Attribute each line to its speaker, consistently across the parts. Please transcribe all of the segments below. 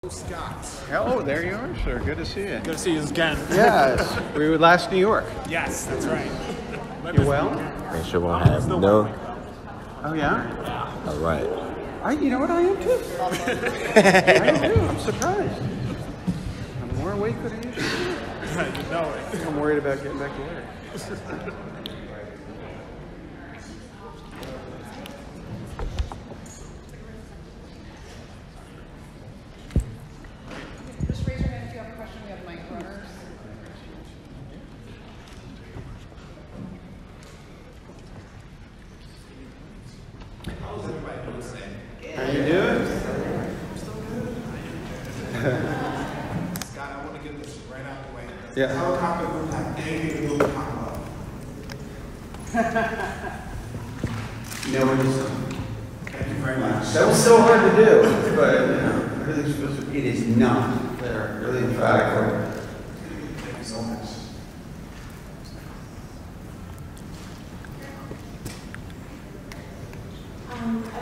Speaker 1: Scott.
Speaker 2: Oh, there you are, sir. Good to see you.
Speaker 1: Good to see you again.
Speaker 2: Yes, we were last New York.
Speaker 1: Yes, that's right.
Speaker 2: You well?
Speaker 3: Make sure we'll have no.
Speaker 2: Oh yeah.
Speaker 3: All right.
Speaker 2: You know what, I am too. I am too. I'm surprised. I'm more awake than I usually am.
Speaker 1: You know it.
Speaker 2: I'm worried about getting back to work.
Speaker 4: Just raise your hand if you have a question. We have mic runners.
Speaker 1: How's everybody doing today?
Speaker 2: How you doing?
Speaker 1: Scott, I want to get this right out the way.
Speaker 2: Yeah.
Speaker 1: Helicopter don't have anything to do with pop up.
Speaker 2: No, it isn't.
Speaker 1: Thank you very much.
Speaker 2: That was so hard to do, but you know, everything's supposed to. It is not. They're really emphatically.
Speaker 1: Thank you so much.
Speaker 5: I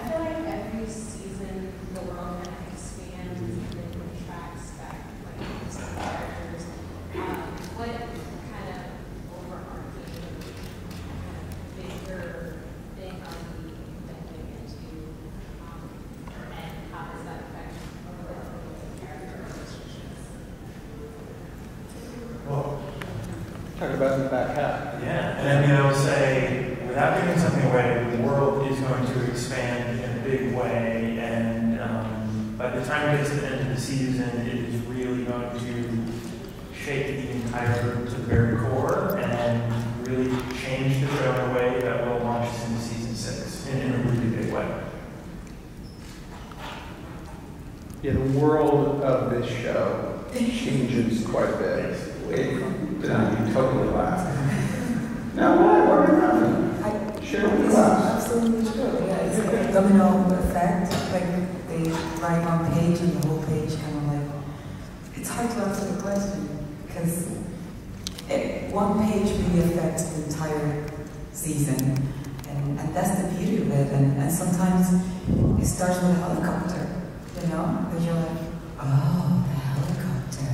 Speaker 5: feel like every season the world kind of expands and then contracts back like some characters. What kind of overarching kind of bigger thing are we venturing into, and how does that affect the character relationships?
Speaker 6: Well,
Speaker 2: Talk about in the back half.
Speaker 6: yeah, and I mean, I would say, without giving something away, the world is going to expand in a big way, and by the time it gets to the end of the season, it is really going to shake the entire group to the very core and really change the show in a way that will launch us into season 6 in a really big way.
Speaker 2: Yeah, the world of this show changes quite a bit. Wait, you totally laugh. No, what are you laughing? Share with the class.
Speaker 7: Absolutely true. Yeah, it's like a domino effect. Like they write on page and the whole page kind of like. It's hard to answer the question because one page really affects the entire season, and that's the beauty of it. And sometimes it starts with a helicopter, you know, and you're like, oh, the helicopter.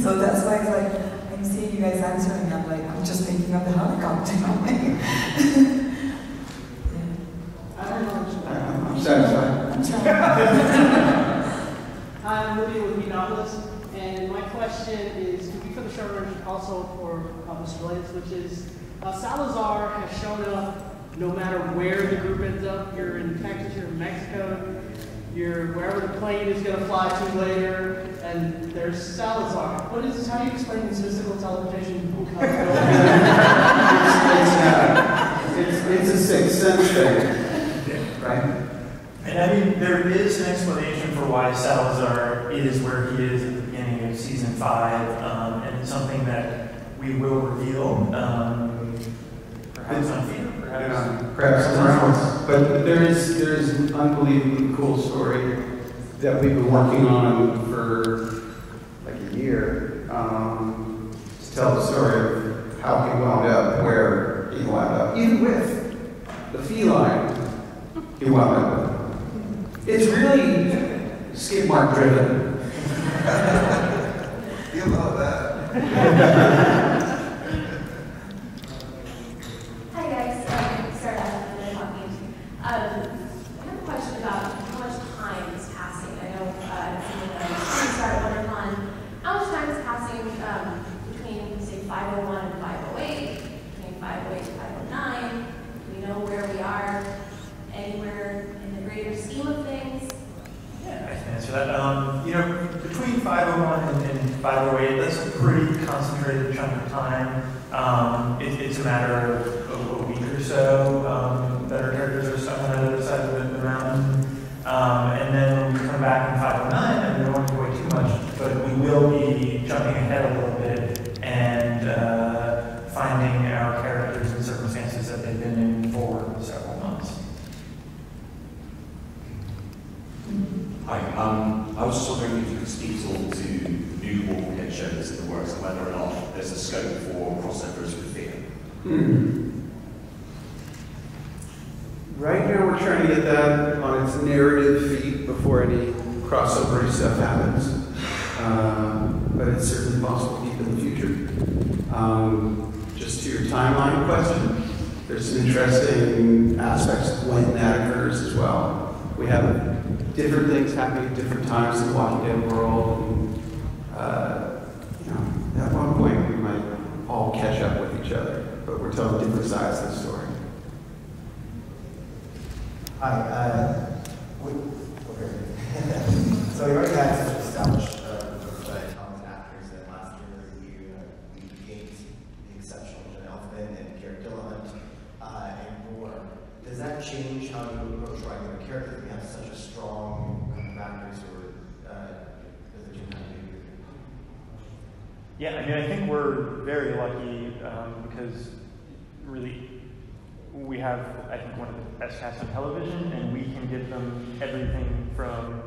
Speaker 7: So that's why it's like. I'm seeing you guys answering, I'm like, I'm just thinking of the helicopter. I'm like, yeah.
Speaker 8: I don't know.
Speaker 2: I'm satisfied.
Speaker 7: I'm trying.
Speaker 8: I'm Lydia with benevolence, and my question is to be for the showrunners and also for Mr. Lance, which is Salazar has shown up no matter where the group ends up. You're in Texas, you're in Mexico, you're wherever the plane is going to fly to later, and there's Salazar. What is this? How do you explain this mystical teleportation?
Speaker 2: It's a sixth sense thing, right?
Speaker 6: And I mean, there is an explanation for why Salazar is where he is at the beginning of season 5, and it's something that we will reveal, perhaps on film,
Speaker 2: Perhaps somewhere else. But there is an unbelievably cool story that we've been working on for like a year to tell the story of how he wound up where he wound up, even with the feline he wound up with. It's really skid mark driven. You love that.
Speaker 5: Hi guys, start out and then talking. I have a question about how much time is passing. I know something that I started wondering on how much time is passing between say 501 and 508, between 508 and 509. Do we know where we are anywhere in the greater scheme of things?
Speaker 6: Yeah, I can answer that. You know, between 501 and 508, that's a pretty concentrated chunk of time. It's a matter of a week or so that our characters are stuck on the other side of the mountain. And then when we come back in 509, and we don't want to wait too much, but we will be jumping ahead a little bit and finding our characters in circumstances that they've been in for several months.
Speaker 9: Hi, I was just wondering if you could speak at all to new Walking Dead shows in the works and whether or not there's a scope for crossovers with Fear.
Speaker 2: Right now we're trying to get that on its narrative feet before any crossover stuff happens. But it's certainly possible to keep in the future. Just to your timeline question, there's some interesting aspects of when that occurs as well. We have different things happening at different times in the Walking Dead world. And, at one point we might all catch up with each other, but we're telling different sides of the story.
Speaker 10: Hi. So we already had such established talented actors that last year we gained the exceptional Jenna Elfman and Garrett Dillahunt and more. Does that change how you approach writing a character? We have such a strong group of actors who are does it change how you do?
Speaker 6: Yeah, I mean, I think we're very lucky because really we have, I think, one of the best casts on television, and we can give them everything from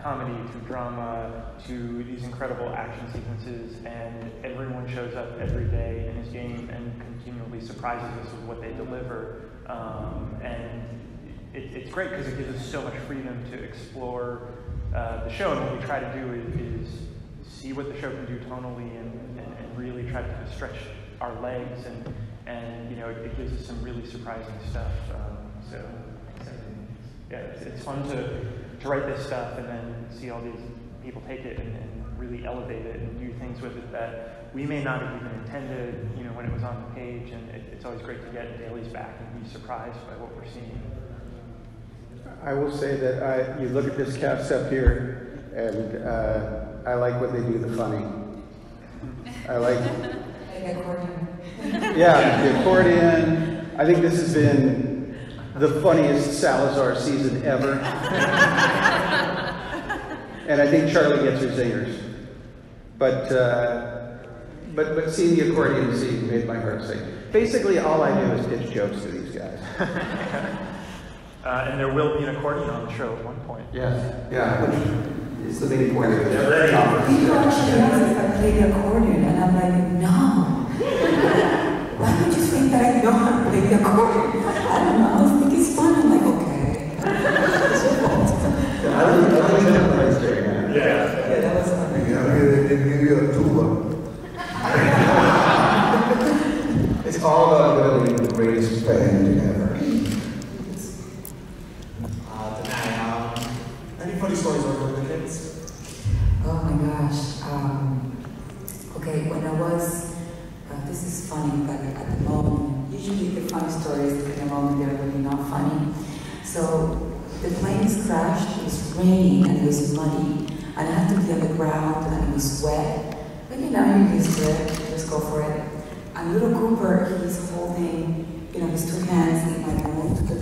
Speaker 6: comedy to drama to these incredible action sequences, and everyone shows up every day in his game and continually surprises us with what they deliver. And it's great because it gives us so much freedom to explore the show, and what we try to do is see what the show can do tonally and really try to stretch our legs, and you know, it gives us some really surprising stuff. So yeah, it's fun to write this stuff and then see all these people take it and really elevate it and do things with it that we may not have even intended, you know, when it was on the page. And it's always great to get dailies back and be surprised by what we're seeing.
Speaker 2: I will say that you look at this cast up here, and I like when they do the funny. I like
Speaker 7: The accordion.
Speaker 2: Yeah, the accordion. I think this has been the funniest Salazar season ever. And I think Charlie gets her zingers. But seeing the accordion scene made my heart sing. Basically, all I do is pitch jokes to these guys.
Speaker 6: And there will be an accordion on the show at one point.
Speaker 2: Yes. Yeah. It's the main point of it.
Speaker 7: People actually ask if I play the accordion, and I'm like, no. Why would you think that I know how to play the accordion? I don't know. I think it's fun. I'm like, okay.
Speaker 2: I don't think that plays very good.
Speaker 7: Yeah, that was fun.
Speaker 10: They give you a tuba.
Speaker 2: It's all about building the greatest band ever.
Speaker 10: Any funny stories over the kids?
Speaker 7: Oh my gosh. Okay, when I was, this is funny, but at the moment, usually the funny stories in the moment, they're really not funny. So the planes crashed, it was raining and it was muddy, and I had to be on the ground and it was wet. But you know, you're used to it, just go for it. And little Cooper, he's holding, you know, his two hands in my mouth with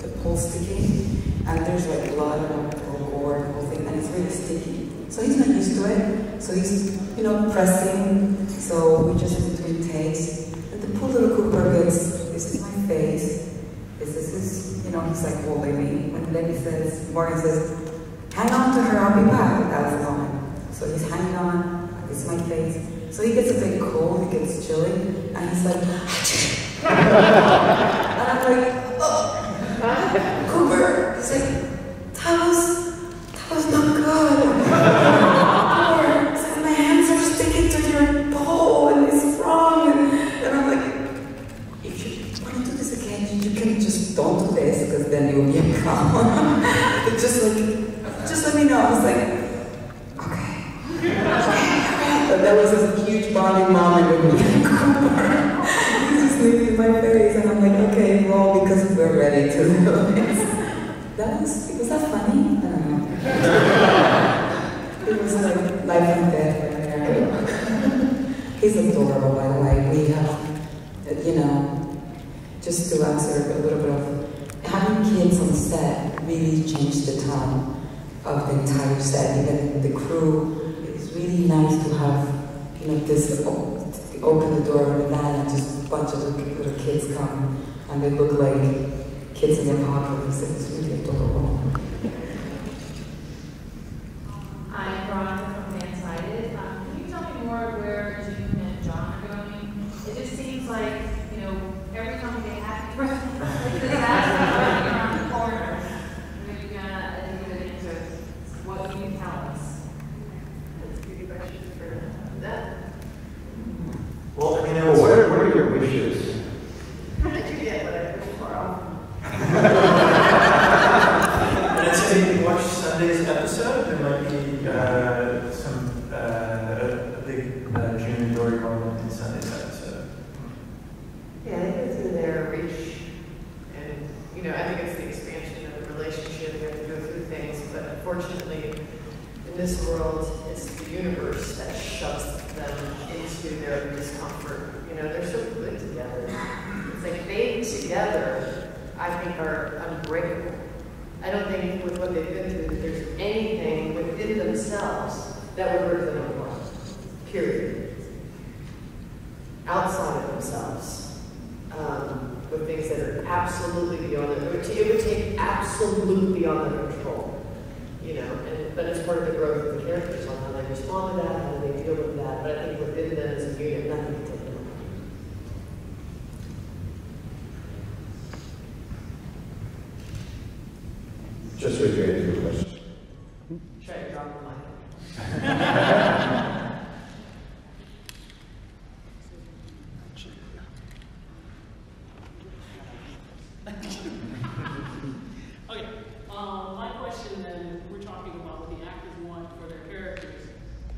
Speaker 7: the pole sticking, and there's like blood on the board, the whole thing, and it's really sticky. So he's not used to it. So he's, you know, pressing. So we just in between takes. And the poor little Cooper gets, this is my face. This is, you know, he's like holding me. When Lennie says, Morgan says, hang on to her, I'll be back. That was the moment. So he's hanging on, this is my face. So he gets a bit cold, he gets chilly, and he's like, and I'm like, oh, Cooper. He's like, that was not good. So my hands are sticking to your pole and it's wrong. And I'm like, if you want to do this again, you can just don't do this because then you'll be a problem. But just let me know. I was like, okay. But that was a huge bonding moment with me and Cooper. He's just looking at my face and I'm like, okay, well, because we're ready to do this. Was that funny? I don't know. It was like life and death right there. He's adorable, by the way. We have, you know, just to answer a little bit of, having kids on set really changed the tone of the entire set. Even the crew, it's really nice to have, you know, this, open the door of the van and just a bunch of little kids come and they look like kids in the apocalypse. It's really adorable.
Speaker 5: I'm Veronica from Fansided. Can you tell me more where June and John are going? It just seems like, you know, every time we get happy birthday, like this last one around the corner, we're gonna do it into
Speaker 6: a big June and Dory moment in Sunday's episode.
Speaker 11: Yeah, I think it's in their reach, and I think it's the expansion of the relationship. You have to go through things, but unfortunately, in this world, it's the universe that shoves them into their discomfort. They're so good together. It's like they together, I think, are unbreakable. I don't think with what they've been through that there's anything within themselves that would hurt them apart. Period. Outside of themselves, with things that are absolutely beyond their, it would take absolutely beyond their control. But it's part of the growth of the characters on how they respond to that, how they deal with that. But I think within them as a unit, nothing can take them apart.
Speaker 12: Just raise your hand for a question.
Speaker 11: Try to drop the mic.
Speaker 8: Okay, my question then, we're talking about what the actors want for their characters.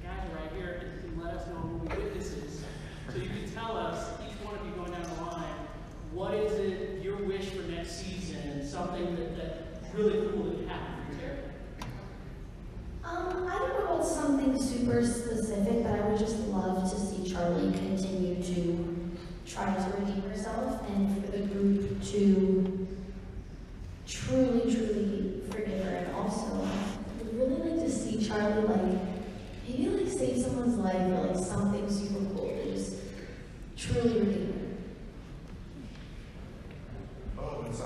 Speaker 8: Guys are right here, and you can let us know who the witness is. So you can tell us, each one of you going down the line, what is it, your wish for next season, something that really cool that happened for your character?
Speaker 13: I don't know about something super specific, but I would just love to see Charlie continue to try to redeem herself and for the group to truly, truly forgive her. And also, I would really like to see Charlie, maybe save someone's life or something super cool to just truly redeem her.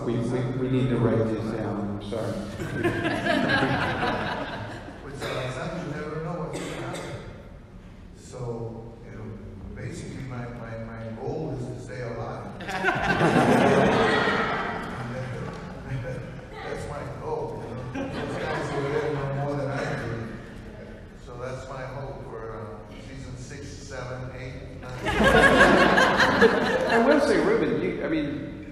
Speaker 2: We need to write this down, I'm sorry.
Speaker 14: With Alexander, you never know what's going to happen. So, basically my goal is to stay alive. That's my goal. Those guys are living more than I do. So that's my hope for season 6, 7, 8, 9.
Speaker 2: I will say, Ruben,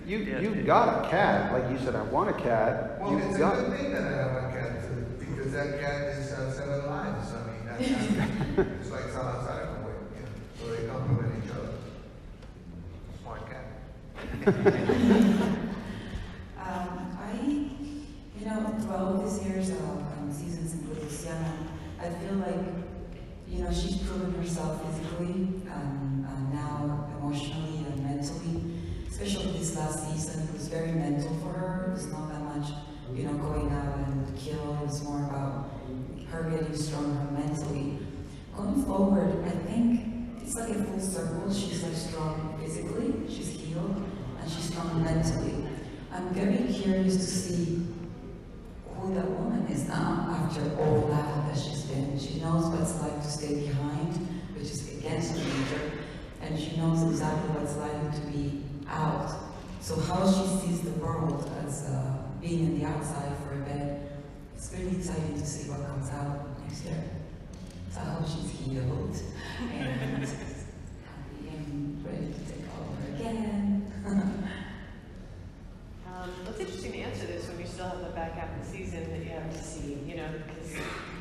Speaker 2: you got a cat. Like you said, I want a cat.
Speaker 14: Well, it's a good thing that I have a cat too, because that cat is 7 lives. It's like Salazar, so they complement each other. Smart cat.
Speaker 7: Throughout this year's seasons in Luciana, I feel like, she's proven herself physically, now emotionally and mentally. Especially this last season, it was very mental for her. It was not that much, going out and kill. It was more about her getting stronger mentally. Going forward, I think it's like a full circle. She's strong physically, she's healed, and she's strong mentally. I'm very curious to see who that woman is now after all that she's been. She knows what it's like to stay behind, which is against nature, and she knows exactly what it's like to be out. So how she sees the world as being in the outside for a bit, it's really exciting to see what comes out next year. So I hope she's healed and happy and ready to take over again.
Speaker 11: It's interesting to answer this when you still have the back half of the season that you have to see, because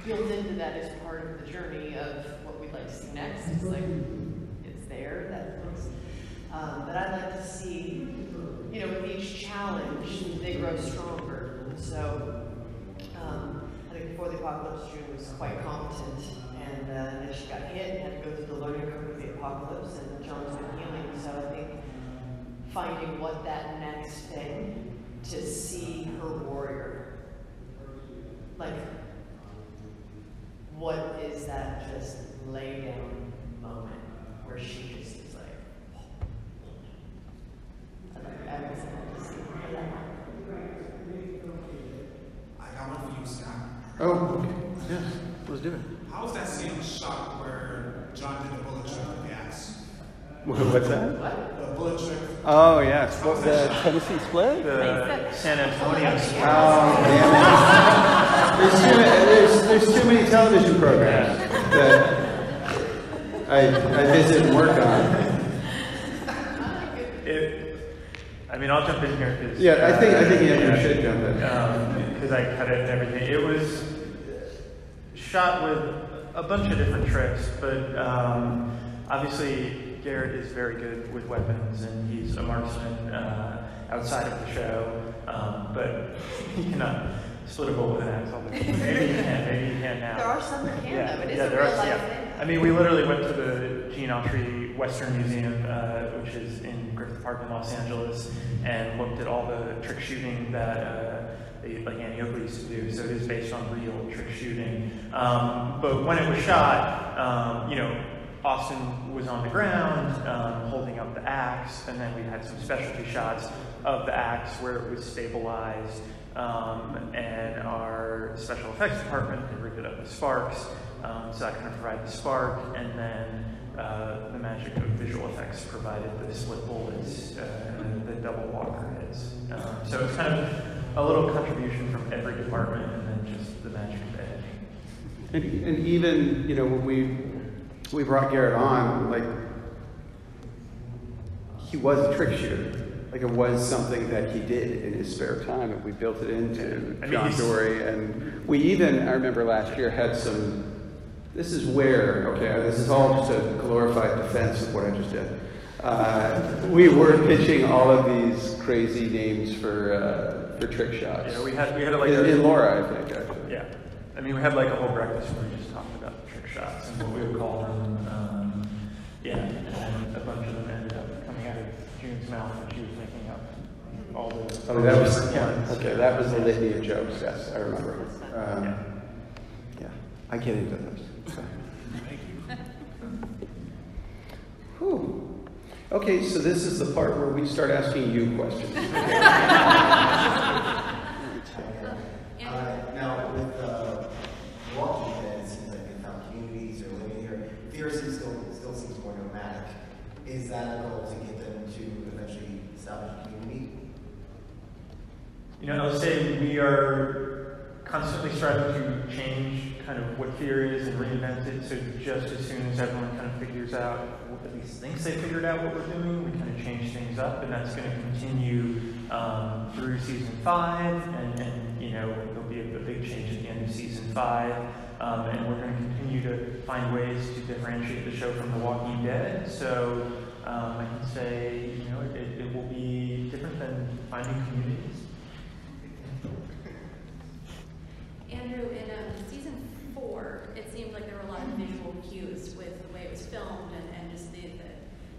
Speaker 11: built into that is part of the journey of what we'd like to see next. It's it's there, that looks. But I'd like to see, with each challenge, they grow stronger. And so, I think before the apocalypse, June was quite competent, and then she got hit and had to go through the learning curve of the apocalypse, and John's been healing. So I think finding what that next thing to see her warrior, what is that just lay down moment where she just is I was able to see that.
Speaker 1: I got one for you, Scott.
Speaker 2: Oh, okay. Yes, let's do it.
Speaker 1: How was that scene shot where John did the bullet trick with the axe?
Speaker 2: What's that?
Speaker 11: What?
Speaker 1: The bullet trick.
Speaker 2: Oh, yes.
Speaker 1: How was
Speaker 2: The
Speaker 1: that shot?
Speaker 2: Tennessee split?
Speaker 6: The San Antonio split.
Speaker 2: Oh, damn it. There's too many television programs that I visit and work on.
Speaker 6: I'll jump in here because
Speaker 2: I think Andrew should jump in
Speaker 6: because I cut it and everything. It was shot with a bunch of different tricks, but obviously Garrett is very good with weapons, and he's a marksman outside of the show, but he cannot split a bullet with an axe all the time. Maybe he can now.
Speaker 11: There are some that can, though. It is a
Speaker 6: there
Speaker 11: real
Speaker 6: are,
Speaker 11: life thing.
Speaker 6: I mean, we literally went to the Gene Autry Western Museum, which is in Griffith Park in Los Angeles, and looked at all the trick shooting that like Annie Oakley used to do. So it is based on real trick shooting. But when it was shot, you know, Austin was on the ground holding up the axe, and then we had some specialty shots of the axe where it was stabilized, and our special effects department had rigged it up with sparks, so that kind of provided the spark, and then the magic of visual effects provided the split bullets and the double walker hits. So it's kind of a little contribution from every department, and then just the magic of edge.
Speaker 2: And even, you know, when we brought Garrett on, like, he was a trick shooter. Like, it was something that he did in his spare time, and we built it into John Dory. And we even, I remember last year, had some, this is all just a glorified defense of what I just did. We were pitching all of these crazy names for trick shots.
Speaker 6: Yeah, we had like
Speaker 2: in Laura, I think, actually.
Speaker 6: Yeah. I mean, we had like a whole breakfast where we just talked about trick shots and what we would call them. And then a bunch of them ended up coming out of June's mouth when she was making up all the.
Speaker 2: Oh, that was that was the litany of jokes. Yes, I remember. Yeah, I get into those. Whew. Okay, so this is the part where we start asking you questions.
Speaker 10: Now, with Walking Dead, it seems like they found communities or living here. Fear still seems more nomadic. Is that a goal to get them to eventually establish a community?
Speaker 6: You know, I would say we are constantly striving to change kind of what fear is and reinvent it. So just as soon as everyone kind of figures out, at least thinks they figured out what we're doing, we kind of change things up, and that's going to continue through season 5, and you know, there'll be a big change at the end of season 5, and we're going to continue to find ways to differentiate the show from The Walking Dead. So I can say, you know, it will be different than finding communities.
Speaker 15: Andrew, in season 4, it seemed like there were a lot of visual cues with the way it was filmed and just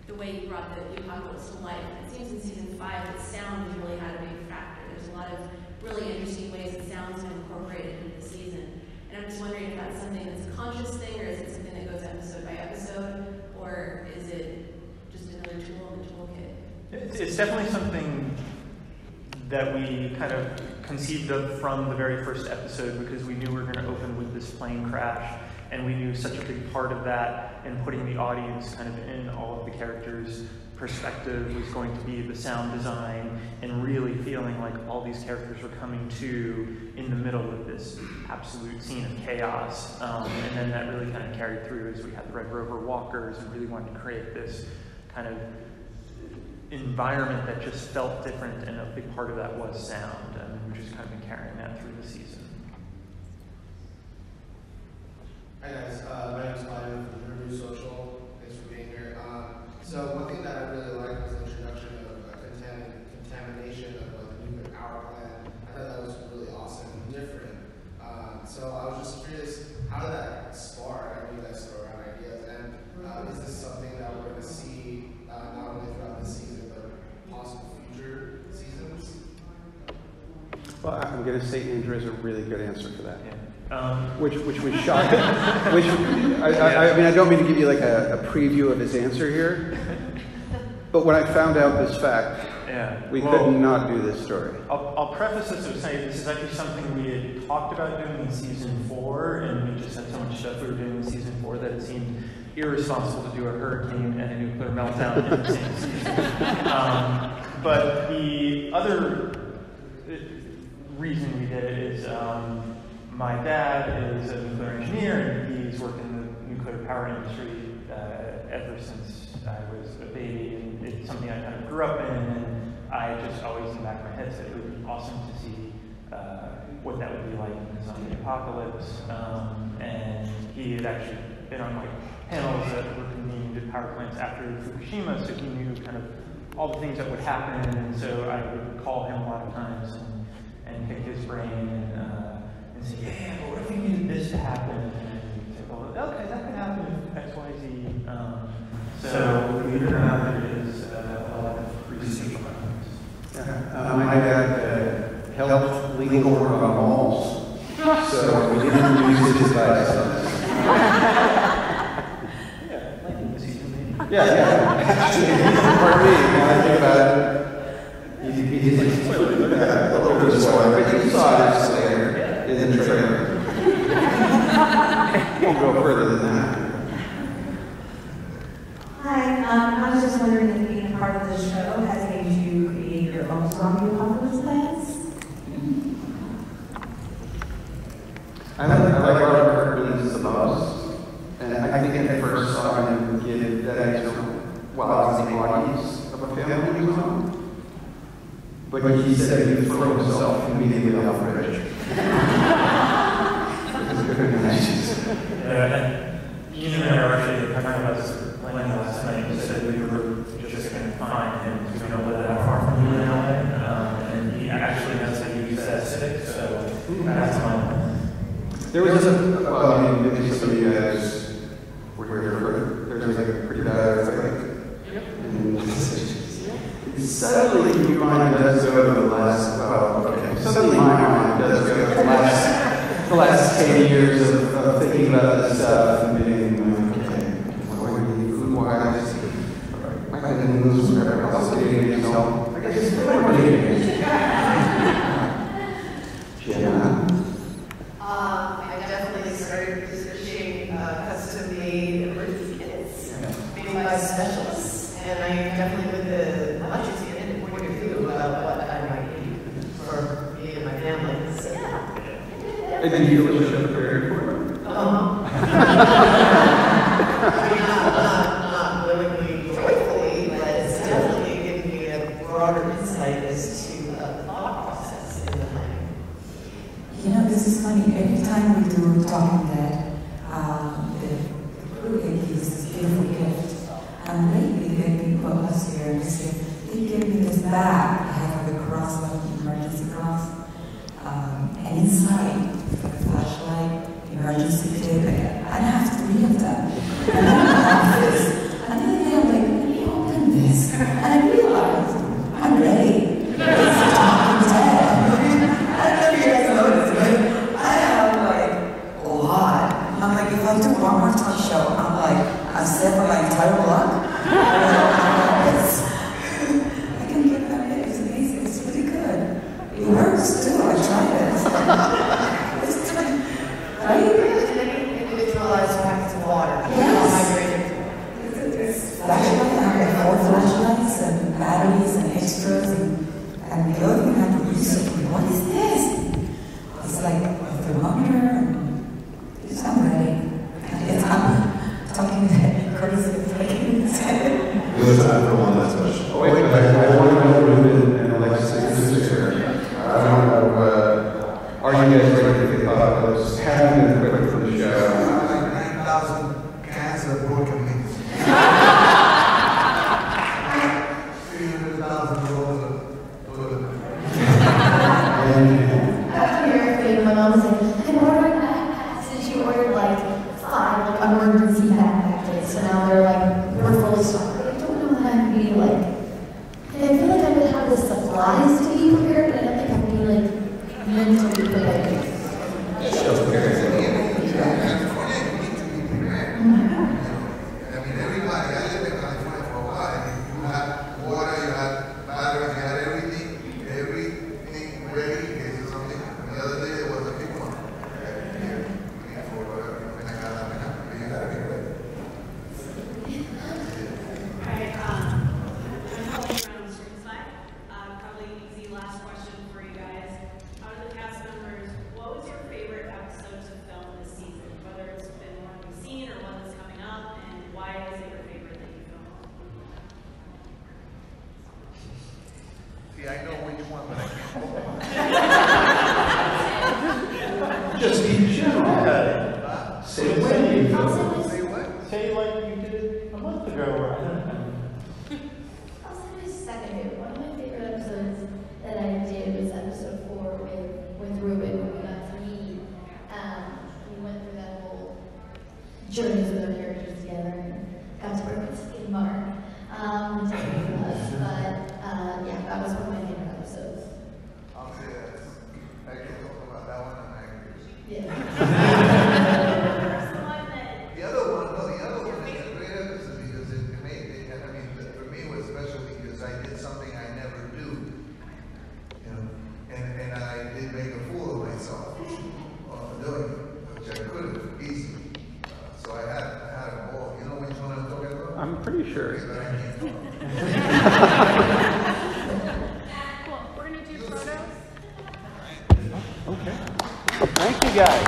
Speaker 15: the way you brought the apocalypse to life. And it seems in season 5 that sound really had a big factor. There's a lot of really interesting ways that sound's been incorporated into the season. And I'm just wondering if that's something that's a conscious thing, or is it something that goes episode by episode, or is it just another tool in the toolkit?
Speaker 6: It's definitely something that we kind of conceived of from the very first episode, because we knew we were going to open with this plane crash, and we knew such a big part of that and putting the audience kind of in all of the characters' perspective was going to be the sound design, and really feeling like all these characters were coming to in the middle of this absolute scene of chaos. And then that really kind of carried through as we had the Red Rover walkers, and really wanted to create this kind of environment that just felt different, and a big part of that was sound, and we've just kind of been carrying that through the season.
Speaker 16: Hi guys, my name is Clive from Review Social. Thanks for being here. So one thing that I really liked was the introduction of contamination of like the nuclear power plant. I thought that was really awesome and different. So I was just curious, how did that spark? I know you guys throw around ideas, and is this something that we're going to see not only throughout this season, but possible future seasons?
Speaker 2: Well, I'm going to say Andrew has a really good answer for that.
Speaker 6: Yeah.
Speaker 2: Which was shocking. I mean, I don't mean to give you like a preview of his answer here, but when I found out this fact, we could not do this story.
Speaker 6: I'll preface this with saying this is actually something we had talked about doing in season 4, and we just had so much stuff we were doing in season 4 that it seemed irresponsible to do a hurricane and a nuclear meltdown in the same season. But the other reason we did it is my dad is a nuclear engineer, and he's worked in the nuclear power industry ever since I was a baby, and it's something I kind of grew up in, and I just always in the back of my head said it would be awesome to see what that would be like in the zombie apocalypse. And he had actually been on like panels that were convened at power plants after Fukushima, so he knew kind of all the things that would happen. And so I would call him a lot of times and pick his brain and say, yeah, but what if we needed this to happen? And he'd say, well, okay, that could happen if X, Y, Z. So believe it or not, there is a lot of research behind this.
Speaker 2: My dad helped legal work on malls, so we didn't use his advice on this. Yeah. Pardon me, when I think about it, he did a little bit of spoiler, but you saw it later in the trailer. Won't go further than that.
Speaker 17: Hi, I was just wondering if being a part of the show has made you create your own zombie apocalypse plans?
Speaker 2: I like Robert Kirkman's The Most, and I think at first saw him give that extra wild bodies of a family he was on. But he said he would throw himself immediately off the bridge.
Speaker 6: You and I were actually talking about this with Lennie last night. He said we were just going to find him because we don't live that far from you in LA. And he actually has said he's acidic, so that's my plan.
Speaker 2: There was maybe some of you guys were here for it. There's like a pretty bad earthquake. And suddenly your mind does go to the last, suddenly my mind does go to the last 10 years of thinking about this stuff and being like, okay, food-wise, my cousin moves from everywhere else, dating himself. I guess it's really more dating. Jenna?
Speaker 11: I definitely started researching custom-made emergency kits made by specialists, and I definitely with the budget in point of view about what I might need for me and my family. So, yeah.
Speaker 2: And then you feel prepared for it?
Speaker 11: Not willingly, joyfully, but it's definitely giving me a broader insight as to the thought process in the planning.
Speaker 7: You know, this is funny. Every time we do Talking Dead, the crew gives this beautiful gift. And lately they've been put us here and they gave me this bag. I have the cross, like the emergency cross. And inside, a flashlight, emergency kit, I have 3 of them. And I have this. And then I'm like, let me open this. And I realized, I'm ready. It's Talking Dead. I don't know if you guys noticed, but I have like a lot. I'm like, if I do one more talk show, I'm like, I'm set for my entire block. I can get that in. It's amazing. It's really good. It works too. I tried it. Right?
Speaker 11: Individualized packets of water.
Speaker 7: Yes. Flashlight. I have 4 flashlights and batteries and extras. And the other thing I have to research, what is this? It's like a thermometer. I'm ready. I'm talking to Curtis is taking this.
Speaker 12: We have time for one last question.
Speaker 2: Oh, wait, I want to know Ruben and Alexis here. I want to know, are you guys ready for the apocalypse? Have you been quick for the show?
Speaker 14: Like 9,000 cans of broken meats. 300,000 rolls of toilet paper.
Speaker 13: After your thing, my mom was like, I ordered backpacks, and she ordered like 5 like emergency backpacks. So now they're like, we're fully stocked. I don't know how to be like, and I feel like I would have the supplies to be prepared, but I don't think I would be like mentally prepared.
Speaker 14: I mean, everybody, I lived in California for a while, and you had water, you had batteries, you had everything ready in case of something. And the other day, there was a big one. For whatever, and I got that happen, but you gotta be ready.
Speaker 18: Hi, I'm calling from Springslide. Probably easy last question for you guys. Out of the cast members, what was your favorite episode to film this season? Whether it's been one you've seen or one that's coming up,
Speaker 6: say like you did a month ago, or I don't know.
Speaker 13: I'll say my second favorite. One of my favorite episodes that I did was episode 4 with Ruben, when we got to meet. We went through that whole journey with our characters together and got to work with Skid Mark, which is really fun. But yeah, that was one of my favorite episodes.
Speaker 14: I'll say that. I can talk about that one, and I agree.
Speaker 13: Yeah.
Speaker 14: The other one is a great episode because it made it, I mean, for me it was special because I did something I never do, you know, and I did make a fool of myself doing it, which I couldn't easily. So I had a ball. You know which one I'm talking about?
Speaker 2: I'm pretty sure.
Speaker 14: Okay, but I can't talk.
Speaker 4: Cool. We're gonna do photos.
Speaker 2: Okay. Thank you guys.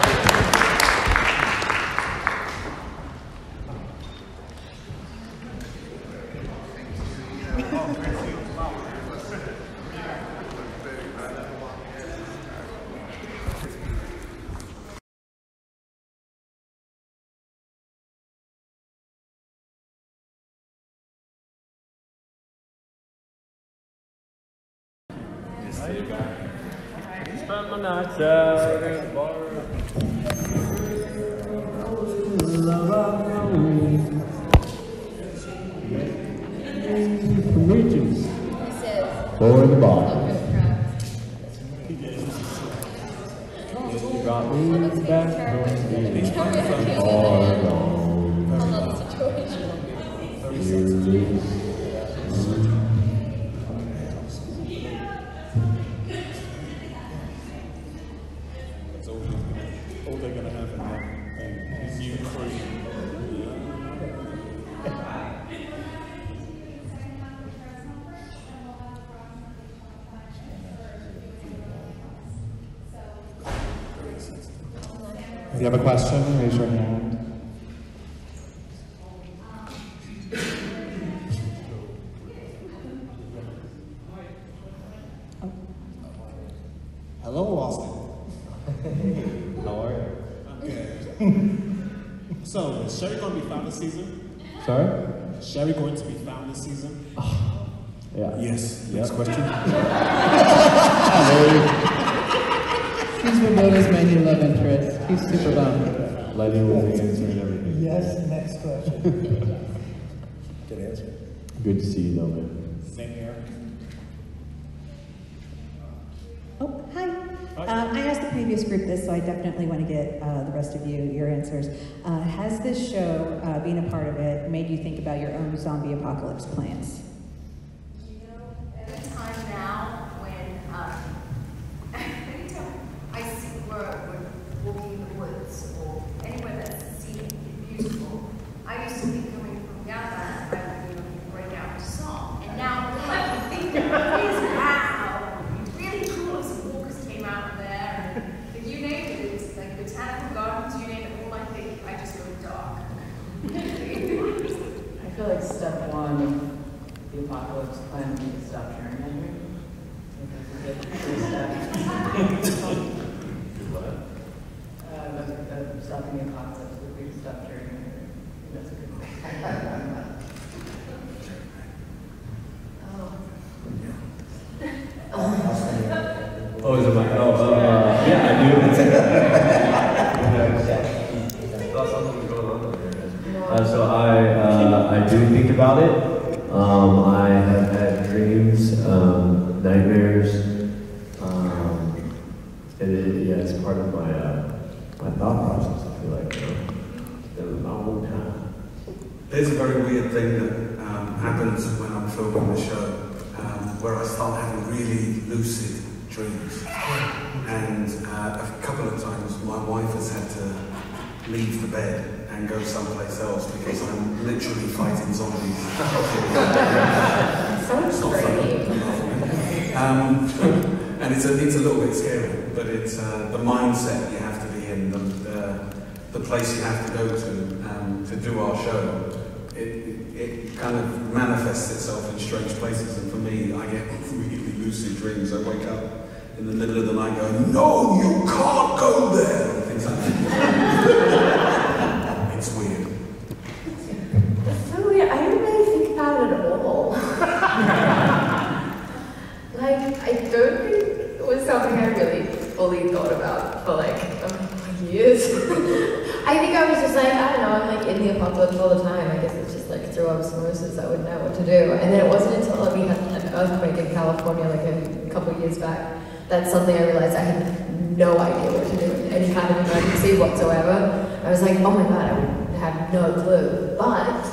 Speaker 19: Spend my nights out at the bar. Meetings. For the bar. You got me back home. All alone. You lose.
Speaker 20: All they're gonna have in that new crew.
Speaker 21: If you have a question, raise your hand.
Speaker 20: Hello, Austin.
Speaker 19: How are you?
Speaker 20: Okay. So, is Sherry going to be found this season?
Speaker 19: Sorry?
Speaker 20: Is Sherry going to be found this season?
Speaker 19: Yeah.
Speaker 20: Yes. Next question.
Speaker 22: He's without his many love interests. He's super bummed.
Speaker 19: Lennie will be answering everything.
Speaker 22: Yes, next question.
Speaker 20: Good answer.
Speaker 19: Good to see you though, man.
Speaker 20: Same here.
Speaker 23: Oh, hi. I asked the previous group this, so I definitely want to get the rest of you your answers. Has this show, being a part of it, made you think about your own zombie apocalypse plans?
Speaker 5: You know, at a time now when anytime I see we're walking in the woods or anywhere that's scenic and beautiful, I used to think coming from Ghana, I would break out into song. And now all I can think of is, wow, really cool if some walkers came out there and you name it, it's like botanical gardens, you name it, all I think, I just go dark.
Speaker 22: I feel like step one of the apocalypse plan would be to stop sharing it. Stopping the apocalypse would be to stop sharing it. That's a good one.
Speaker 19: Oh, is it my? Yeah, I do. Something's going on there. So I do think about it. I have had dreams, nightmares, and yeah, it's part of my thought process. I feel like it was my whole time.
Speaker 1: There's a very weird thing that happens when I'm filming the show, where I start having really lucid dreams. And a couple of times my wife has had to leave the bed and go someplace else because I'm literally fighting zombies.
Speaker 22: Sounds great.
Speaker 1: And it's a little bit scary, but it's the mindset you have to be in, the place you have to go to do our show. It kind of manifests itself in strange places, and for me, I get really lucid dreams. I wake up in the middle of the night going, "No, you can't go there!" and things like that. It's weird.
Speaker 3: in the apocalypse all the time. I guess it's just like through osmosis, I would know what to do. And then it wasn't until we had an earthquake in California like a couple of years back that suddenly I realized I had no idea what to do in any kind of emergency whatsoever. I was like, oh my God, I would have no clue. But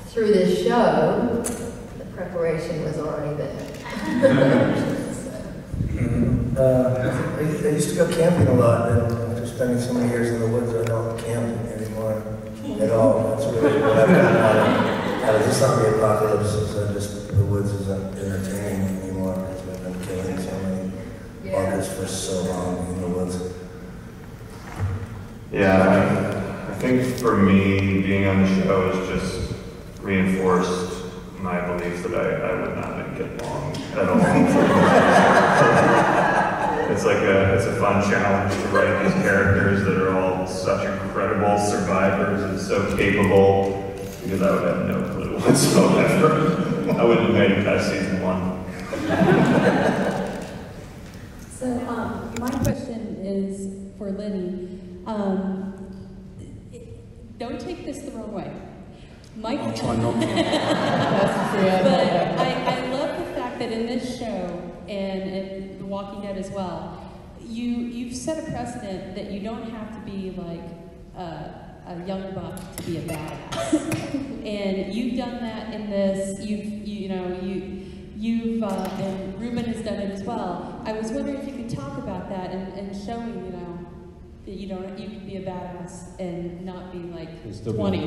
Speaker 3: through this show, the preparation was already there.
Speaker 8: I used to go camping a lot, and after spending so many years in the woods, I don't camp anymore at all. That's really what I've gotten out of the zombie apocalypse, is just the woods isn't entertaining anymore, because we've been killing so many buggers for so long in the woods.
Speaker 9: Yeah, I think for me, being on the show has just reinforced my belief that I would not get along at all. It's a fun challenge to write these characters that are all such incredible survivors and so capable, because I would have no clue whatsoever. I wouldn't have made it past season 1.
Speaker 24: So my question is for Lennie. Don't take this the wrong way.
Speaker 20: I'll try not to.
Speaker 24: But I love the fact that in this show, and The Walking Dead as well, you've set a precedent that you don't have to be like a young buck to be a badass. And you've done that in this. And Ruben has done it as well. I was wondering if you could talk about that and showing, that you can be a badass and not be like 20.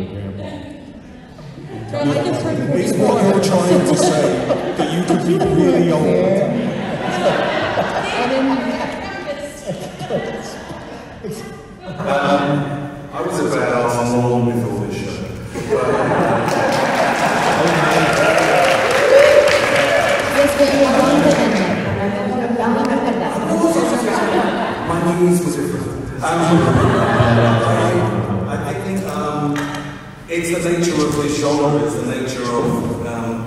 Speaker 20: It's what you're trying to say, that you could be really old.
Speaker 1: I was a badass long before this show. My needs were different. I think it's the nature of this genre, it's the nature of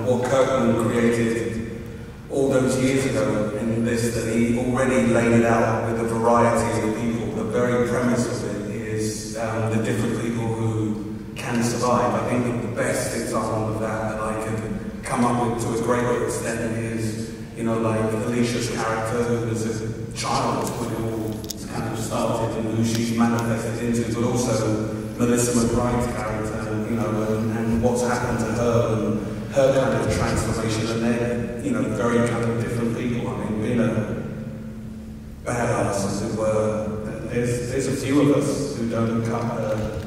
Speaker 1: what Kirkman created all those years ago in this, that he already laid it out with a variety of people. The very premise of it is the different people who can survive. I think that the best example of that I can come up with to a greater extent is, like Alicia's character, who was a child when it all kind of started and who she's manifested into, but also Melissa McBride's character, and what's happened to her and her kind of transformation, and they're, very kind of different people. I mean, being a badass, as it were, there's a few of us who don't cut a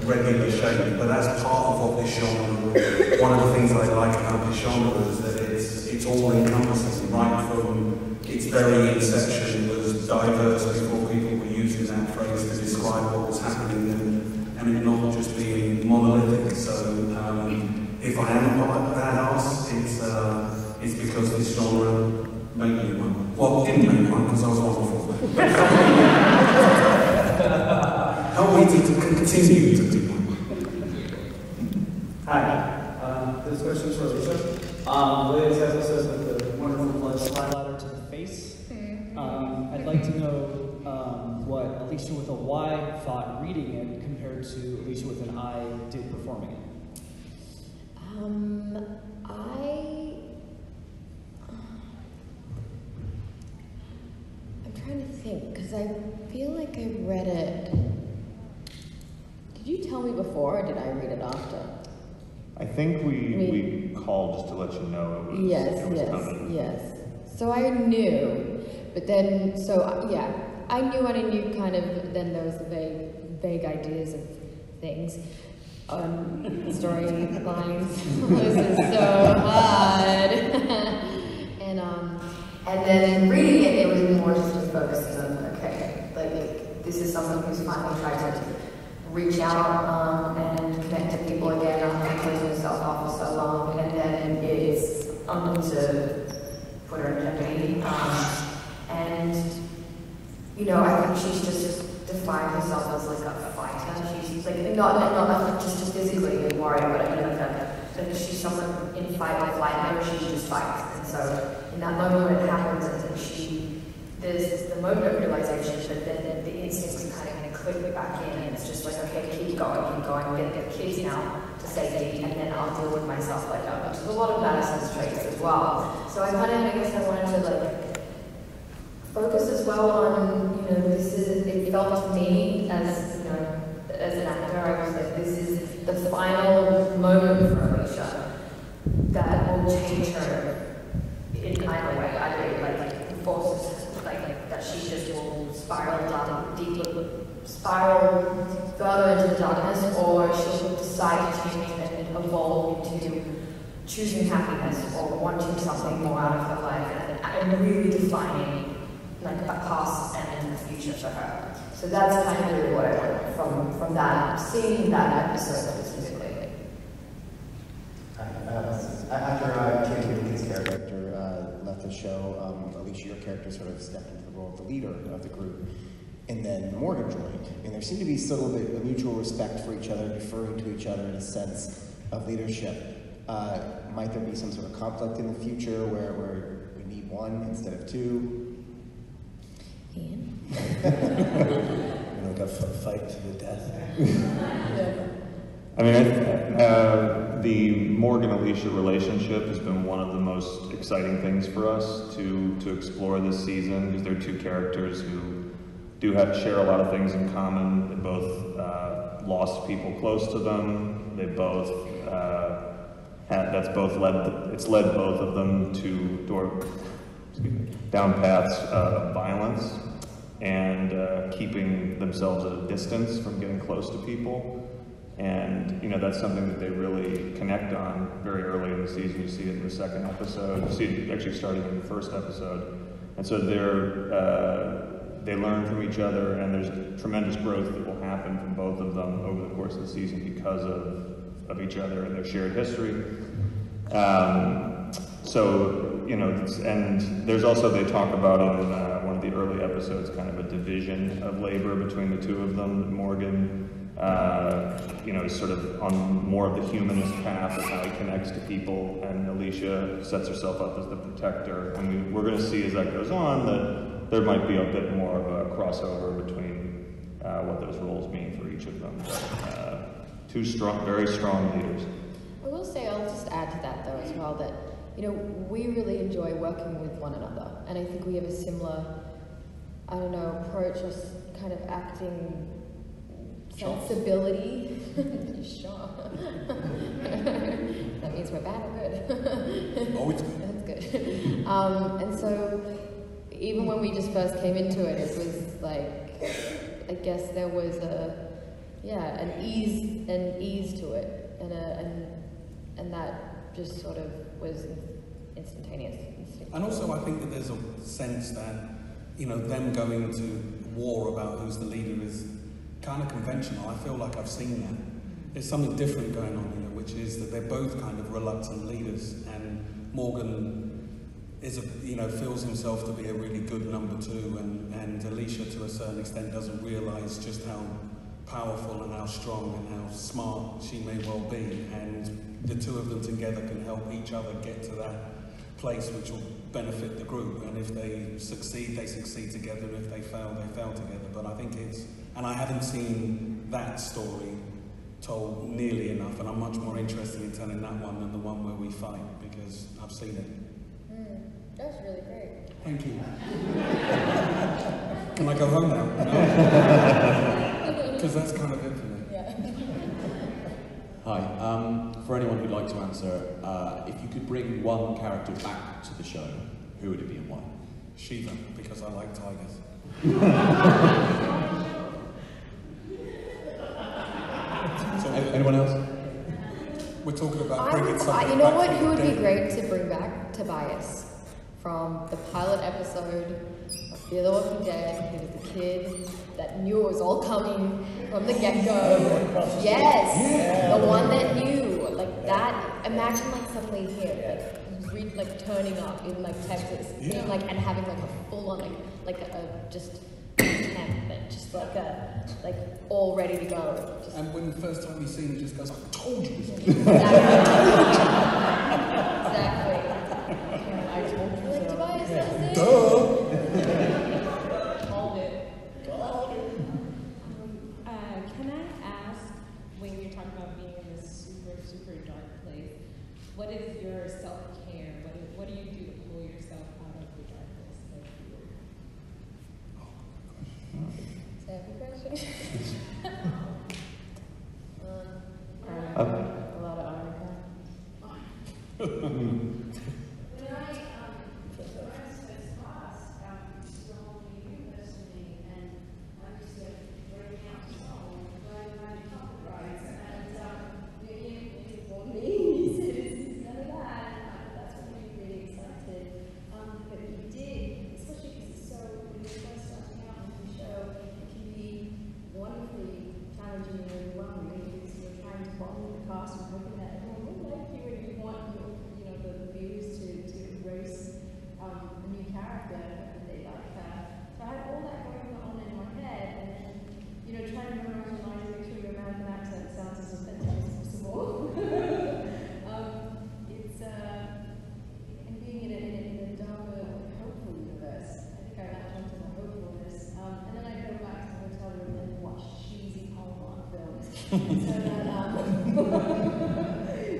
Speaker 1: regular shape, but that's part of what this genre, one of the things I like about this genre is that it's all encompassing, right from its very inception was diverse before people were using that phrase to describe what was happening, and it not just being monolithic. So if I am a badass, it's because this genre made me one. Well, it didn't make one because I was wonderful. Help me to continue to do one.
Speaker 25: Hi, this question is for Alicia. Ladies has us with the wonderful blood splatter to the face. I'd like to know what Alicia with a Y thought reading it compared to Alicia with an I did performing it.
Speaker 3: I'm trying to think, because I feel like I read it. Did you tell me before, or did I read it after?
Speaker 9: I think we called just to let you know it was coming.
Speaker 3: Yes. So I knew, but then, I knew and I knew kind of, then there was the vague ideas of things. Storylines. This is so hard. and then reading it was more just focusing on, okay, like this is someone who's finally tried to reach out and connect to people again after closing herself off for so long, and then it's to put her in jeopardy. I think she's just defined herself as like a fighter. She's like not just physically a warrior, but I mean like she's someone in fight or flight mode. She just fights, and so in that moment when it happens, and there's the moment of realization, but then the instincts kind of click back in, and it's just like, okay, keep going, get the kids now. to safety, and then I'll deal with myself later. Which is a lot of Madison's traits as well. So I guess I wanted to like focus as well on, you know, it felt to me as, you know, as an actor, I was like, this is the final moment for Alicia that will change her in either way. Either like forces, like that she just will spiral down deeper, spiral further into the darkness, or she'll decide to change and evolve into choosing happiness or wanting something more out of her life and really defining like a past and a future for her. So that's kind of really what I learned from that, seeing that episode specifically.
Speaker 10: After Katie Lincoln's character left the show, Alicia, your character sort of stepped into the role of the leader of the group. And then Morgan joined. And there seemed to be still a bit of mutual respect for each other, deferring to each other in a sense of leadership. Might there be some sort of conflict in the future where we need one instead of two?
Speaker 3: Ian?
Speaker 8: Like a fight to the death.
Speaker 9: I mean, the Morgan-Alicia relationship has been one of the most exciting things for us to explore this season, because they're two characters who do share a lot of things in common. They both lost people close to them. They both it's led both of them down paths of violence and keeping themselves at a distance from getting close to people. And, you know, that's something that they really connect on very early in the season. You see it in the second episode. You see it actually starting in the first episode. And so they learn from each other, and there's tremendous growth that will happen from both of them over the course of the season because of each other and their shared history. So, you know, and there's also, they talk about in one of the early episodes, kind of a division of labor between the two of them. Morgan, you know, is sort of on more of the humanist path of how he connects to people, and Alicia sets herself up as the protector. And we're going to see as that goes on that there might be a bit more of a crossover between what those roles mean for each of them. But, two strong, very strong leaders.
Speaker 3: I will say, I'll just add to that though as well, that, you know, we really enjoy working with one another, and I think we have a similar, I don't know, approach or kind of acting sensibility. Sure. That means we're bad or good.
Speaker 20: Always good.
Speaker 3: That's good. And so, even when we just first came into it, it was like, I guess there was an ease to it, and that just sort of was instantaneous.
Speaker 1: And also, I think that there's a sense that, you know, them going to war about who's the leader is kind of conventional. I feel like I've seen that. There's something different going on here, which is that they're both kind of reluctant leaders, and Morgan feels himself to be a really good number two, and Alicia, to a certain extent, doesn't realise just how powerful and how strong and how smart she may well be, and the two of them together can help each other get to that place which will benefit the group. And if they succeed together, and if they fail together. But I think and I haven't seen that story told nearly enough, and I'm much more interested in telling that one than the one where we fight, because I've seen it.
Speaker 3: That was really great.
Speaker 1: Thank you. Can I go home now? Because that's kind of it for me.
Speaker 3: Yeah.
Speaker 11: Hi. For anyone who'd like to answer, if you could bring one character back to the show, who would it be and why?
Speaker 1: Shiva, because I like tigers.
Speaker 11: Anyone else?
Speaker 1: We're talking about bringing something
Speaker 3: you know
Speaker 1: back
Speaker 3: what?
Speaker 1: from
Speaker 3: Who would
Speaker 1: the
Speaker 3: be
Speaker 1: dead.
Speaker 3: great to bring back? Tobias. From the pilot episode of Fear the Walking Dead. He was the kid that knew it was all coming from the get-go. Yes! The one that knew. Like that. Imagine like suddenly him, like turning up in like Texas. Being like, and having like a full-on like a just camp, but just like all ready to go. Just
Speaker 1: And when the first time you see him, he just goes, I told you.
Speaker 3: Exactly. I told you. Like Tobias, that's it.
Speaker 1: Duh!
Speaker 3: Called it.
Speaker 18: Can I ask, when you're talking about being in this super
Speaker 24: what is your self-care? What do you do to pull yourself out of the darkness?
Speaker 3: Is that a question? A lot of arnica.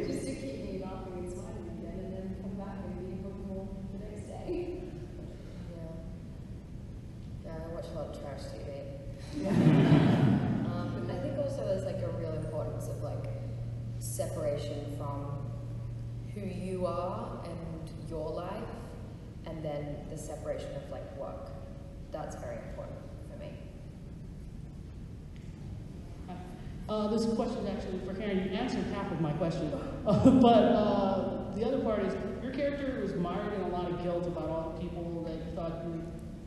Speaker 3: Just to keep me laughing and smiling again, and then come back and be hopeful the next day.
Speaker 7: Yeah, I watch a lot of trash TV. I think also there's like a real importance of like separation from who you are and your life, and then the separation of like work. That's very important for me.
Speaker 12: This question is actually for Karen. You answered half of my question, but the other part is your character was mired in a lot of guilt about all the people that you thought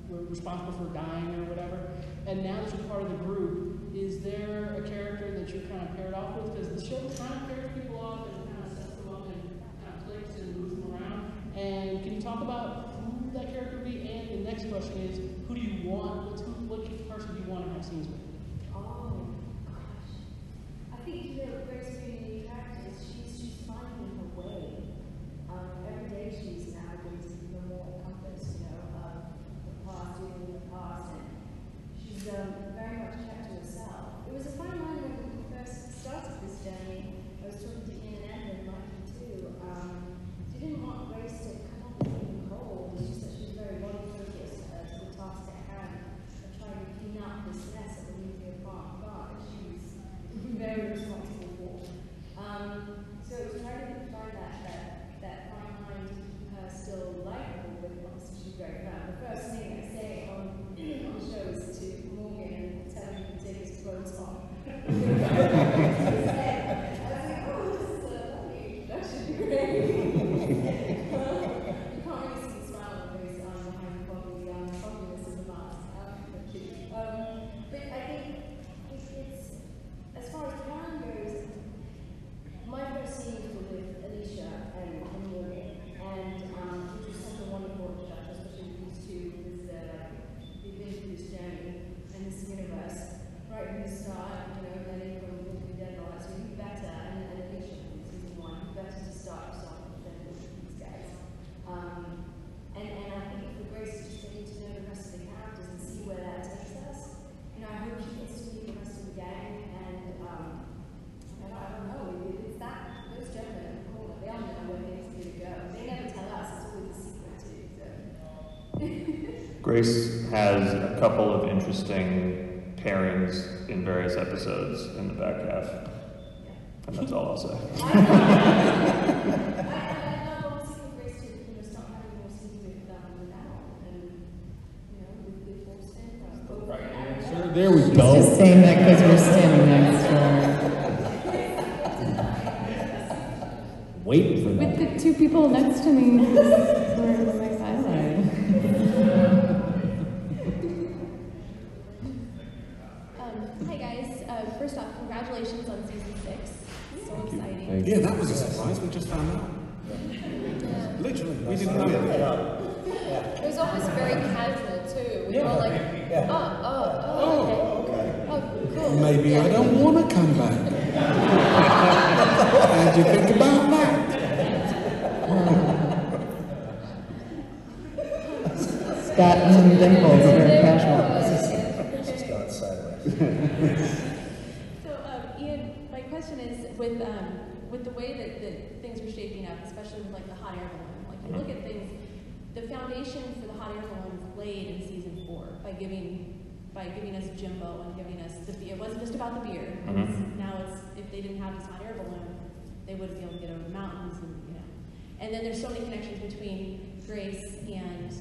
Speaker 12: were responsible for dying or whatever, and now that you're part of the group, is there a character that you're kind of paired off with? Because the show kind of pairs people off and kind of sets them up and kind of clicks and moves them around. And can you talk about who that character would be? And the next question is, who do you want? What person do you want to have scenes with?
Speaker 23: I think Grace being a new character, she's finding her way. Every day she's now going to be more encompassed, the past, dealing with the past, and she's very much kept to herself. It was a fine line when we first started this journey. I was talking to Ian and Evan, Mikey too. She didn't want Grace to come up with anything cold. It's just that she was very body focused to the task at hand of trying to clean up this mess at the nuclear park that she was very responsible for. So it's trying to find that fine line to keep her still likable, but obviously she's very proud. The first thing I say on the show is to Morgan and tell him to take his clothes off. I was like, oh, this is a lovely introduction, great. You can't really see the smile on his face behind the fogginess of the mask. But I think it's as far as plan goes, my first scene was with Alicia and Morgan, and it was such a wonderful introduction, especially with these two, because they've been through this journey and this universe. Right from the start, Lennie from Walking Dead, all that, so who better, and Alicia from season 1, who better to start yourself than with these guys. And I think for Grace, just getting to know the rest of the characters and see where that takes us. I hope she gets to meet the rest of the gang, and I don't know, it's that, those gentlemen in the corner, they all know where things are going to go. They never tell us, it's always a secret too, so.
Speaker 9: Grace has a couple of interesting pairings in various episodes in the back half. And that's all I'll say.
Speaker 23: I love obviously with Grace too, start having more scenes with Al, and, with Austin.
Speaker 21: Right answer. There we go.
Speaker 22: Just saying that because we're standing next to her.
Speaker 21: Waiting for that.
Speaker 22: With the two people next to me, who are on my sideline.
Speaker 4: Hi guys, first off, congratulations on season 6. So exciting.
Speaker 20: Yeah, that was a surprise. We just found out. Literally, we didn't know.
Speaker 7: It was almost very casual too. We were all like, okay. Oh, cool.
Speaker 20: Maybe I don't want to come back. How do you think about that?
Speaker 22: Scott and Dimples, very casual.
Speaker 8: It's just gone sideways.
Speaker 4: So, Ian, my question is, with
Speaker 24: with the way that things are shaping up, especially with like the hot air balloon, like you look at things, the foundation for the hot air balloon was laid in season 4 by giving us Jimbo and giving us the beer. It wasn't just about the beer. It was, now it's, if they didn't have this hot air balloon, they wouldn't be able to get over the mountains, and you know. And then there's so many connections between Grace and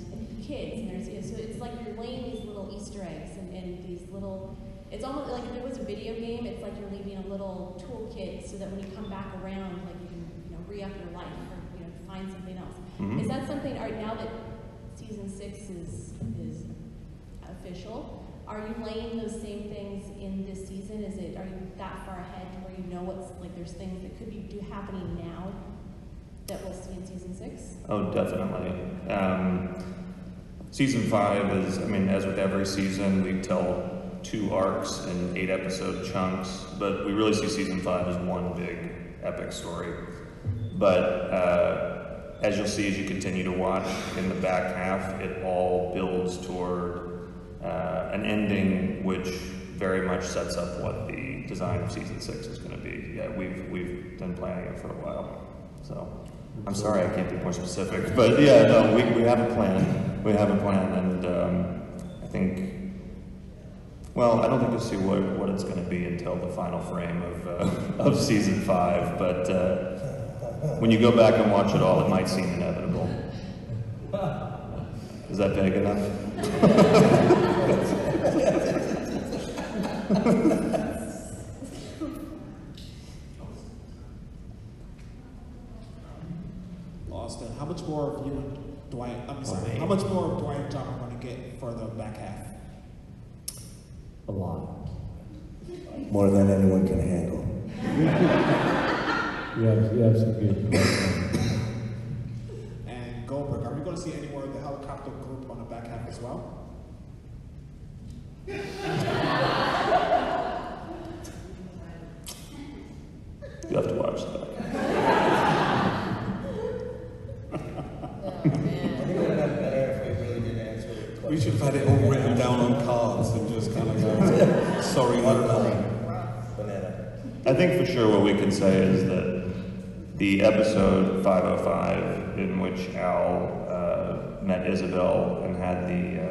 Speaker 24: kids, and so it's like you're laying these little Easter eggs and these little. It's almost like if it was a video game. It's like you're leaving a little toolkit so that when you come back around, like you can re-up your life or find something else. Is that something? Now that season 6 is official, are you laying those same things in this season? Are you that far ahead to where you know what's like? There's things that could be happening now that we'll see in season 6?
Speaker 9: Oh, definitely. Season 5 is, I mean, as with every season, we tell 2 arcs in 8-episode chunks, but we really see season 5 as one big epic story. But as you'll see as you continue to watch in the back half, it all builds toward an ending which very much sets up what the design of season 6 is going to be. Yeah, we've been planning it for a while, so I'm sorry I can't be more specific, but yeah, no, we have a plan. We have a plan, and I think, well, I don't think you'll see what it's going to be until the final frame of season 5, but when you go back and watch it all, it might seem inevitable. Is that vague enough?
Speaker 20: Austin, how much more of you and Dwight, how much more of Dwight and John are going to get for the back half?
Speaker 19: A lot.
Speaker 8: More than anyone can handle.
Speaker 19: You have some good.
Speaker 20: And Goldberg, are we going to see any more of the helicopter group on the back half as well?
Speaker 9: You have to watch that.
Speaker 6: We should have had it all written down on cards and just kind of go, sorry,
Speaker 9: I think for sure what we can say is that the episode 505 in which Al met Isabel and had the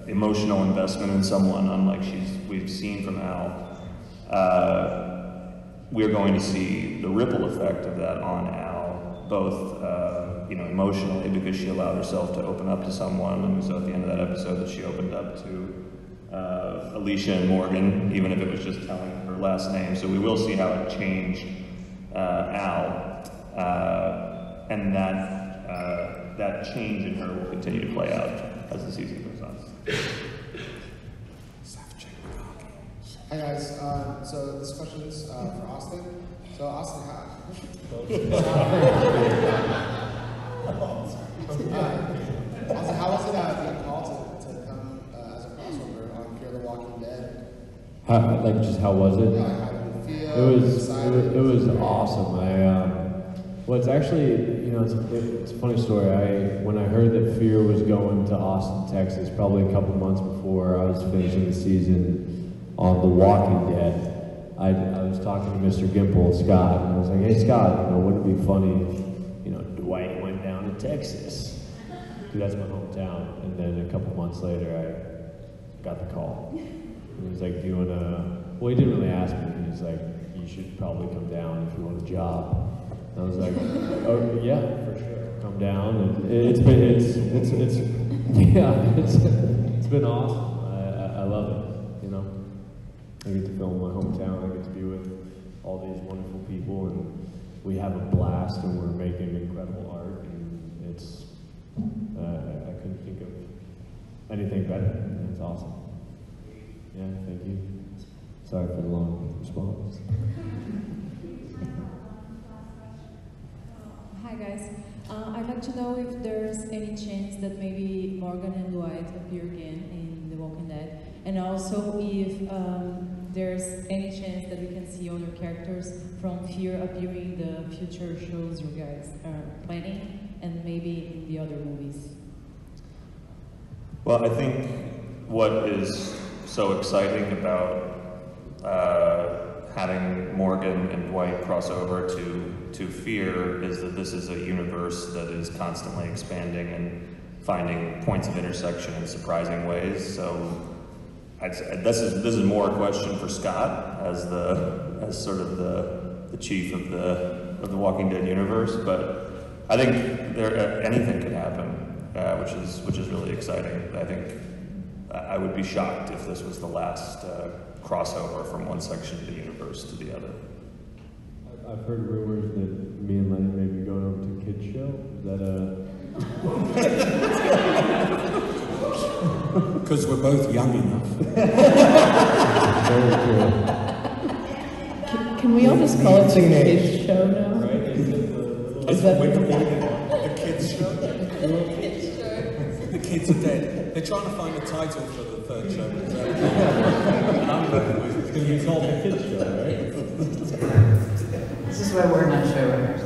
Speaker 9: emotional investment in someone unlike we've seen from Al, we're going to see the ripple effect of that on Al, both emotionally because she allowed herself to open up to someone, and we saw at the end of that episode that she opened up to Alicia and Morgan, even if it was just telling her last name. So we will see how it changed Al, and that change in her will continue to play out as the season goes on.
Speaker 13: Hi guys, so this question is for Austin. So Austin, how was it being called to come as a crossover on Fear the Walking Dead?
Speaker 19: How was it?
Speaker 13: Yeah, how did it feel?
Speaker 19: It was awesome. Well, it's actually, it's a funny story. When I heard that Fear was going to Austin, Texas, probably a couple months before I was finishing the season on The Walking Dead, I was talking to Mr. Gimple, Scott, and I was like, hey Scott, wouldn't it be funny if, Dwight went down to Texas? Dude, that's my hometown. And then a couple months later, I got the call. And he was like, do you want to, well, he didn't really ask me. He was like, you should probably come down if you want a job. And I was like, oh yeah, for sure, come down. And it's been awesome. I love it, I get to film in my hometown. I get to be with all these wonderful people, and we have a blast, and we're making incredible art, and it's, I couldn't think of anything better. It's awesome. Yeah, thank you. Sorry for the long response.
Speaker 15: Hi guys. I'd like to know if there's any chance that maybe Morgan and Dwight appear again in The Walking Dead, and also if there's any chance that we can see other characters from Fear appearing in the future shows you guys are planning, and maybe in the other movies.
Speaker 9: Well, I think what is so exciting about having Morgan and Dwight cross over to Fear is that this is a universe that is constantly expanding and finding points of intersection in surprising ways. So I'd say this is more a question for Scott as sort of the chief of the Walking Dead universe, but I think anything could happen, which is really exciting. I think I would be shocked if this was the last crossover from one section of the universe to the other.
Speaker 19: I've heard rumors that me and Lennie may be going over to Kids Show. Is that
Speaker 20: Because we're both young enough.
Speaker 19: Very true.
Speaker 22: Can we all just call it the Kids Show now?
Speaker 20: Is that what we're calling it? The Kids Show? The kids are dead. They're trying to find a title for the third show. And I'm going with
Speaker 19: it's going to be called the Kids Show, right?
Speaker 22: This is why we're not showrunners.